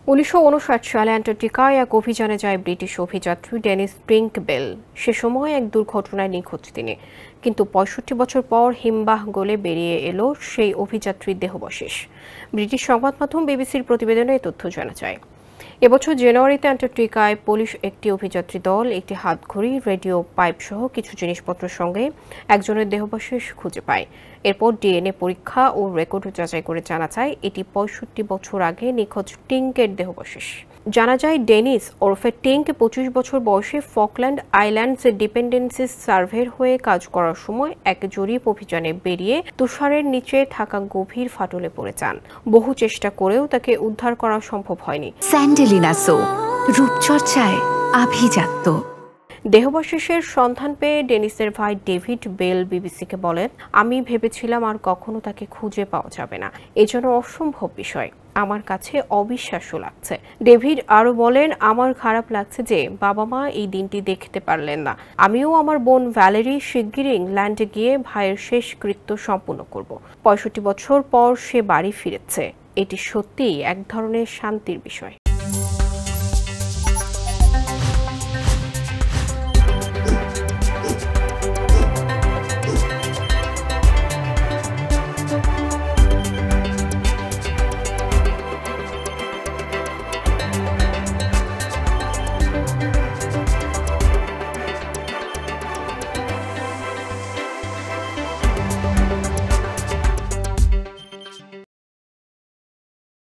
1959 সালে অ্যান্টার্কটিকায় এক অভিযানে যায় ব্রিটিশ অভিযাত্রী ডেনিস ট্রিঙ্কবেল। সে সময় এক দুর্ঘটনায় নিখোঁজ তিনি, কিন্তু ৬৫ বছর পর হিমবাহ গলে বেরিয়ে এলো সেই অভিযাত্রীর দেহাবশেষ। ব্রিটিশ সংবাদ মাধ্যম বিবিসির প্রতিবেদনে এ তথ্য জানা যায়। এবছর জানুয়ারিতে অ্যান্টার্কটিকায় পুলিশ একটি অভিযাত্রী দল একটি হাতঘড়ি, রেডিও পাইপ সহ কিছু জিনিসপত্রের সঙ্গে একজনের দেহাবশেষ খুঁজে পায়। এরপর ডিএনএ পরীক্ষা ও রেকর্ড যাচাই করে জানা যায় এটি ৬৫ বছর আগে নিখোঁজ টিঙ্কের দেহাবশেষ। জানা যায় ডেনিস ওরফে টিঙ্ক ২৫ বছর বয়সে ফকল্যান্ড আইল্যান্ডস ডিপেন্ডেন্সিস সার্ভের হয়ে কাজ করার সময় এক জরিপ অভিযানে বেরিয়ে তুষারের নিচে থাকা গভীর ফাটলে পড়ে যান। বহু চেষ্টা করেও তাকে উদ্ধার করা সম্ভব হয়নি। স্যান্ডেলিনা সো, রূপচর্চায় আভিজাত্য। দেহাবশেষের সন্ধান পেয়ে ডেনিসের ভাই ডেভিড বেল বিবিসিকে বলেন, আমি ভেবেছিলাম আর কখনো তাকে খুঁজে পাওয়া যাবে না। এজন্য অসম্ভব বিষয়, আমার কাছে অবিশ্বাস্য লাগছে। ডেভিড আরও বলেন, আমার খারাপ লাগছে যে বাবা মা এই দিনটি দেখতে পারলেন না। আমিও আমার বোন ভ্যালেরি শিগগিরই ইংল্যান্ডে গিয়ে ভাইয়ের শেষকৃত্য সম্পূর্ণ করব। ৬৫ বছর পর সে বাড়ি ফিরেছে। এটি সত্যিই এক ধরনের শান্তির বিষয়।